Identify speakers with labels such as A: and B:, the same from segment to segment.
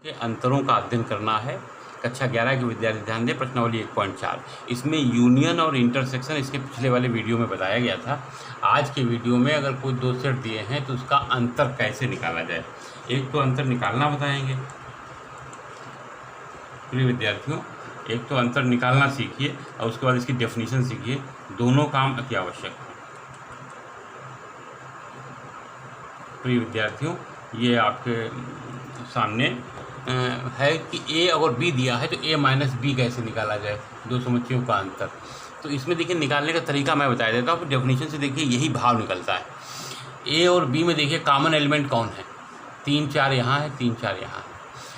A: के अंतरों का अध्ययन करना है। कक्षा 11 के विद्यार्थी ध्यान दें। प्रश्नावली 1.4 इसमें यूनियन और इंटरसेक्शन इसके पिछले वाले वीडियो में बताया गया था। आज के वीडियो में अगर कोई दो सेट दिए हैं तो उसका अंतर कैसे निकाला जाए, एक तो अंतर निकालना बताएंगे। प्रिय विद्यार्थियों, एक तो अंतर निकालना सीखिए और उसके बाद इसकी डेफिनेशन सीखिए। दोनों काम अति आवश्यक है। प्रिय विद्यार्थियों, ये आपके सामने है कि ए और बी दिया है तो ए माइनस बी कैसे निकाला जाए, दो समुच्चयों का अंतर। तो इसमें देखिए निकालने का तरीका मैं बता देता हूँ। डेफिनेशन से देखिए यही भाव निकलता है। ए और बी में देखिए कॉमन एलिमेंट कौन है, 3 4 यहाँ है, 3 4 यहाँ है।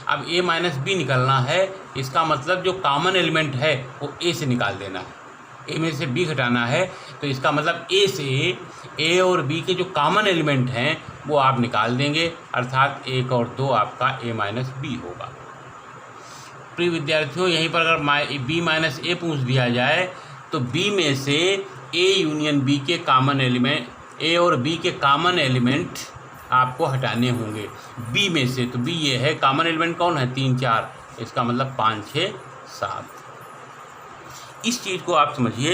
A: अब ए माइनस बी निकालना है, इसका मतलब जो कॉमन एलिमेंट है वो ए से निकाल देना है। ए में से बी घटाना है तो इसका मतलब ए से ए और बी के जो कॉमन एलिमेंट हैं वो आप निकाल देंगे, अर्थात 1 और 2 आपका ए माइनस बी होगा। प्रिय विद्यार्थियों, यहीं पर अगर बी माइनस ए पूछ दिया जाए तो बी में से ए यूनियन बी के कॉमन एलिमेंट, ए और बी के कॉमन एलिमेंट आपको हटाने होंगे बी में से। तो बी ये है, कॉमन एलिमेंट कौन है, 3 4, इसका मतलब 5 6 7। इस चीज़ को आप समझिए।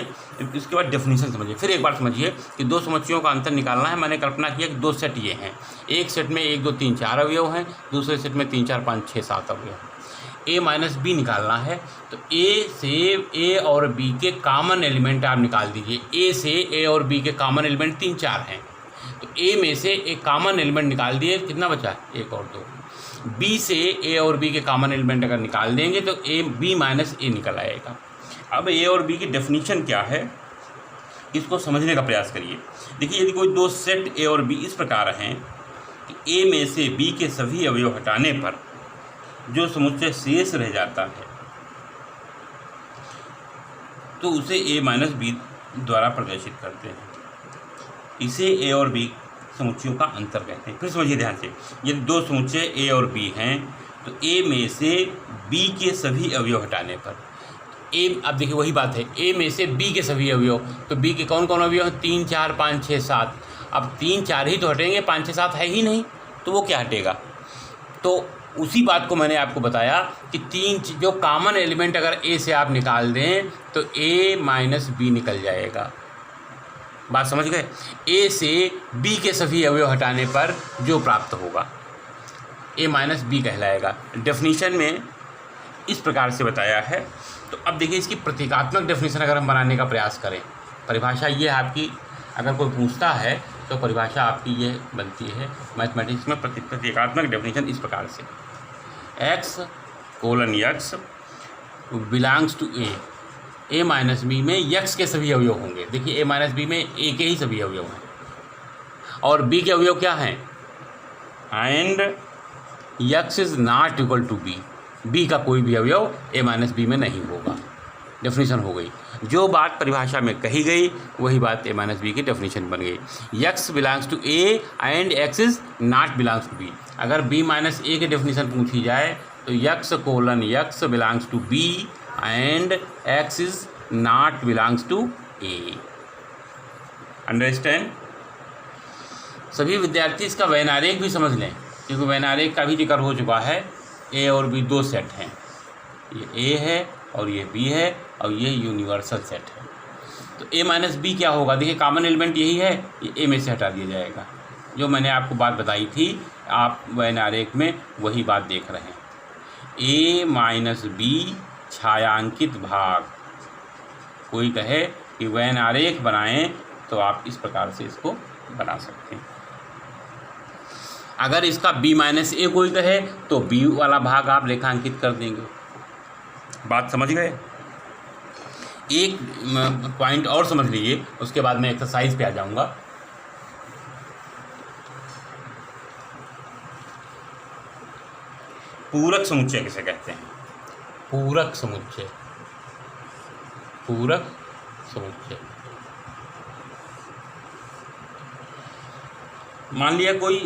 A: इसके बाद डेफिनेशन समझिए। फिर एक बार समझिए कि दो समुच्चयों का अंतर निकालना है। मैंने कल्पना किया कि दो सेट ये हैं, एक सेट में 1 2 3 4 अवयव हैं, दूसरे सेट में 3 4 5 6 7 अवयव हैं। ए माइनस बी निकालना है तो ए से ए और बी के कॉमन एलिमेंट आप निकाल दीजिए। ए से ए और बी के कॉमन एलिमेंट 3 4 हैं तो ए में से एक कॉमन एलिमेंट निकाल दिए, कितना बचा, 1 और 2। बी से ए और बी के कॉमन एलिमेंट अगर निकाल देंगे तो ए बी माइनस ए निकल आएगा। अब ए और बी की डेफिनेशन क्या है, इसको समझने का प्रयास करिए। देखिए, यदि कोई दो सेट ए और बी इस प्रकार हैं कि ए में से बी के सभी अवयव हटाने पर जो समुच्चय शेष रह जाता है तो उसे ए माइनस बी द्वारा प्रदर्शित करते हैं। इसे ए और बी समुच्चयों का अंतर कहते हैं। फिर समझिए ध्यान से, यदि दो समुच्चय ए और बी हैं तो ए में से बी के सभी अवयव हटाने पर ए, अब देखिए वही बात है, ए में से बी के सभी अवयव, तो बी के कौन कौन अवयव हैं, 3 4 5 6 7। अब 3 4 ही तो हटेंगे, 5 6 7 है ही नहीं, तो वो क्या हटेगा। तो उसी बात को मैंने आपको बताया कि जो कॉमन एलिमेंट अगर ए से आप निकाल दें तो ए माइनस बी निकल जाएगा। बात समझ गए। ए से बी के सभी अवयव हटाने पर जो प्राप्त होगा ए माइनस बी कहलाएगा। डेफिनेशन में इस प्रकार से बताया है। तो अब देखिए इसकी प्रतीकात्मक डेफिनेशन अगर हम बनाने का प्रयास करें, परिभाषा ये है आपकी, अगर कोई पूछता है तो परिभाषा आपकी ये बनती है मैथमेटिक्स में। प्रतीकात्मक डेफिनेशन इस प्रकार से, x colon x belongs to A minus B में x के सभी अवयव होंगे। देखिए ए माइनस बी में ए के ही सभी अवयव हैं और बी के अवयव क्या हैं, and x is not equal to B, B का कोई भी अवयव ए माइनस बी में नहीं होगा। डेफिनेशन हो गई। जो बात परिभाषा में कही गई वही बात ए माइनस बी की डेफिनेशन बन गई। x belongs to A and x is not belongs to B. अगर b माइनस ए की डेफिनेशन पूछी जाए तो x colon x belongs to b and x is not belongs to a। Understand. सभी विद्यार्थी इसका वैन आरेख भी समझ लें, क्योंकि वैन आरेख का भी जिक्र हो चुका है। ए और बी दो सेट हैं, ये ए है और ये बी है और ये यूनिवर्सल सेट है। तो ए माइनस बी क्या होगा, देखिए कॉमन एलिमेंट यही है, ये ए में से हटा दिया जाएगा। जो मैंने आपको बात बताई थी, आप वैन आरेख में वही बात देख रहे हैं। ए माइनस बी छायांकित भाग। कोई कहे कि वैन आरेख बनाएं तो आप इस प्रकार से इसको बना सकते हैं। अगर इसका b माइनस ए कोई कहे तो b वाला भाग आप रेखांकित कर देंगे। बात समझ गए। एक पॉइंट और समझ लीजिए, उसके बाद मैं एक्सरसाइज पे आ जाऊंगा। पूरक समुच्चय किसे कहते हैं, पूरक समुच्चय, पूरक समुच्चय। मान लिया कोई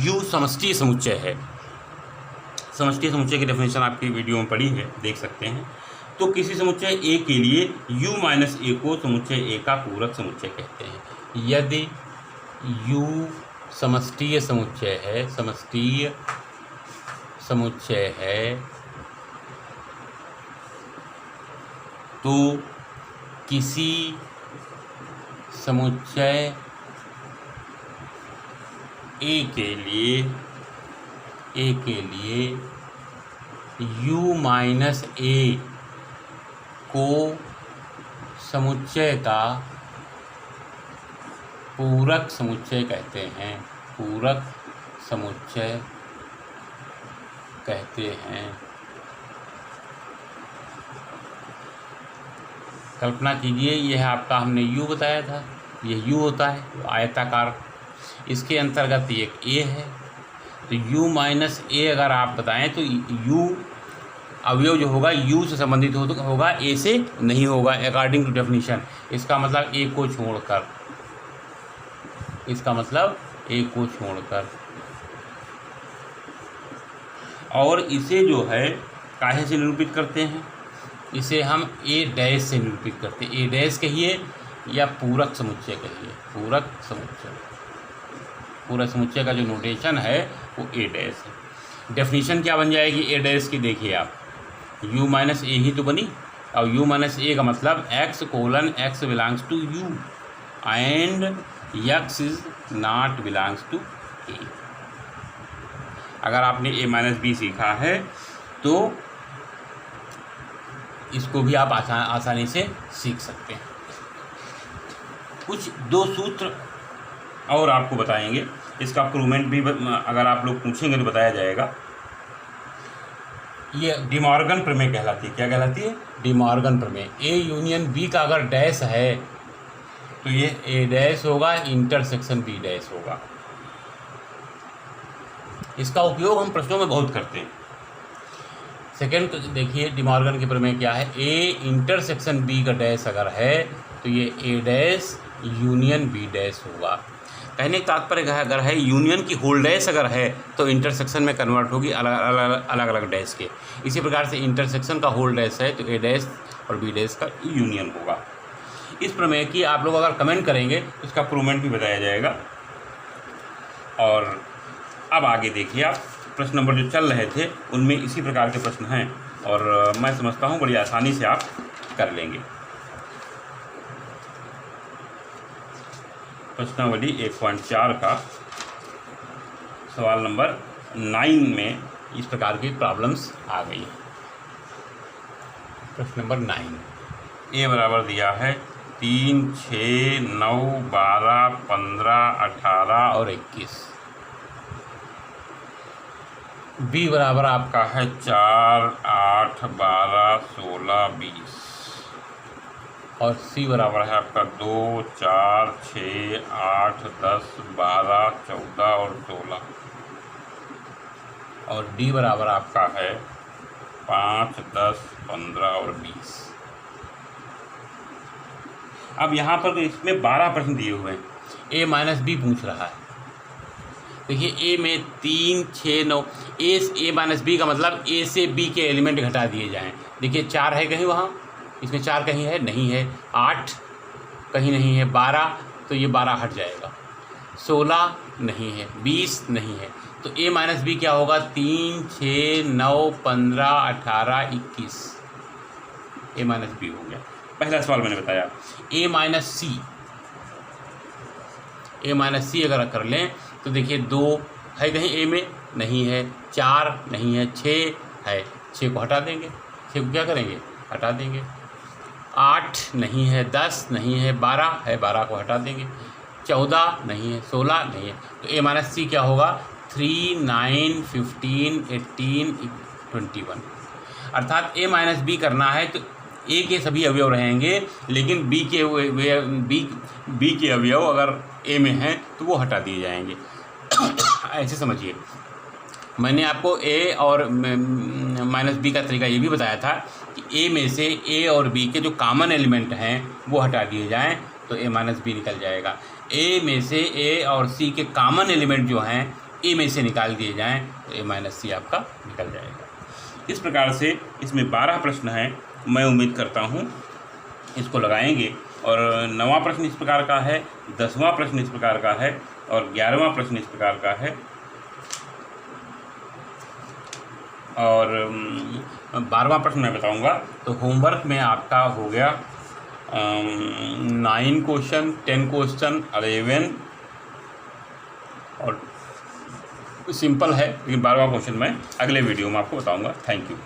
A: U समष्टि समुच्चय है। समष्टि समुच्चय की डेफिनेशन आपकी वीडियो में पड़ी है, देख सकते हैं। तो किसी समुच्चय A के लिए U माइनस ए को समुच्चय A का पूरक समुच्चय कहते हैं। यदि U समष्टीय समुच्चय है, समष्टीय समुच्चय है तो किसी समुच्चय ए के लिए u माइनस ए को समुच्चय का पूरक समुच्चय कहते हैं। पूरक समुच्चय कहते हैं। कल्पना कीजिए, यह आपका हमने u बताया था, यह u होता है आयताकार, इसके अंतर्गत एक a है, तो u माइनस ए अगर आप बताएं तो u अवयव जो होगा u से संबंधित होगा, a से नहीं होगा अकॉर्डिंग टू डेफिनेशन। इसका मतलब a को छोड़कर, इसका मतलब a को छोड़कर। और इसे जो है काहे से निरूपित करते हैं, इसे हम a डैश से निरूपित करते हैं। a डैश कहिए या पूरक समुच्चय कहिए, पूरक समुच्चय। पूरक समुच्चय का जो नोटेशन है वो a डैश है। डेफिनेशन क्या बन जाएगी a डैश की, देखिए आप, u माइनस ए ही तो बनी। और u माइनस ए का मतलब x colon x belongs to u and x is not belongs to a। अगर आपने a माइनस बी सीखा है तो इसको भी आप आसानी से सीख सकते हैं। कुछ दो सूत्र और आपको बताएंगे, इसका प्रूवमेंट भी अगर आप लोग पूछेंगे तो बताया जाएगा। ये डिमॉर्गन प्रमेय कहलाती है। क्या कहलाती है? डिमॉर्गन प्रमेय। ए यूनियन बी का अगर डैश है तो ये ए डैश होगा, इंटरसेक्शन बी डैश होगा। इसका उपयोग हम प्रश्नों में बहुत करते हैं। सेकेंड देखिए डिमॉर्गन के प्रमेय क्या है, ए इंटरसेक्शन बी का डैश अगर है तो ये ए डैश यूनियन बी डैश होगा। कहने का तात्पर्य अगर है यूनियन की होल डैश अगर है तो इंटरसेक्शन में कन्वर्ट होगी अलग अलग डैश के। इसी प्रकार से इंटरसेक्शन का होल डैश है तो ए डैश और बी डैश का यूनियन होगा। इस प्रमेय की आप लोग अगर कमेंट करेंगे तो इसका प्रूवमेंट भी बताया जाएगा। और अब आगे देखिए आप, प्रश्न नंबर जो चल रहे थे उनमें इसी प्रकार के प्रश्न हैं और मैं समझता हूँ बड़ी आसानी से आप कर लेंगे। प्रश्नावली 1.4 का सवाल नंबर 9 में इस प्रकार की प्रॉब्लम्स आ गई। प्रश्न नंबर 9, ए बराबर दिया है 3, 6, 9, 12, 15, 18 और 21। बी बराबर आपका है 4, 8, 12, 16, 20 और सी बराबर है आपका 2, 4, 6, 8, 10, 12, 14 और 16 और डी बराबर आपका है 5, 10, 15 और 20। अब यहाँ पर इसमें 12 प्रश्न दिए हुए हैं, ए माइनस बी पूछ रहा है। देखिए ए में 3, 6, 9, ए माइनस बी का मतलब ए से बी के एलिमेंट घटा दिए जाएं। देखिए 4 है कहीं, वहाँ इसमें 4 कहीं है, नहीं है। 8 कहीं नहीं है, 12 तो ये 12 हट जाएगा, 16 नहीं है, 20 नहीं है। तो ए माइनस बी क्या होगा? 3, 6, 9, 15, 18, 21 ए माइनस बी हो गया। पहला सवाल मैंने बताया। ए माइनस सी अगर कर लें तो देखिए 2 है कहीं ए में, नहीं है। 4 नहीं है, 6 है, 6 को हटा देंगे। 6 को क्या करेंगे? हटा देंगे। 8 नहीं है, 10 नहीं है, 12 है, 12 को हटा देंगे। 14 नहीं है, 16 नहीं है। तो ए माइनस सी क्या होगा? 3, 9, 15, 18, 21। अर्थात ए माइनस बी करना है तो ए के सभी अवयव रहेंगे, लेकिन बी के अवयव अगर ए में हैं तो वो हटा दिए जाएंगे। ऐसे समझिए, मैंने आपको ए और माइनस बी का तरीका ये भी बताया था कि ए में से ए और बी के जो कॉमन एलिमेंट हैं वो हटा दिए जाएं तो ए माइनस बी निकल जाएगा। ए में से ए और सी के कॉमन एलिमेंट जो हैं ए में से निकाल दिए जाएं तो ए माइनस सी आपका निकल जाएगा। इस प्रकार से इसमें 12 प्रश्न हैं। मैं उम्मीद करता हूँ इसको लगाएंगे। और 9वां प्रश्न इस प्रकार का है, 10वां प्रश्न इस प्रकार का है और 11वां प्रश्न इस प्रकार का है। और 12वां प्रश्न मैं बताऊंगा। तो होमवर्क में आपका हो गया 9 क्वेश्चन, 10 क्वेश्चन, 11 और सिंपल है, लेकिन 12वां क्वेश्चन मैं अगले वीडियो में आपको बताऊंगा। Thank you.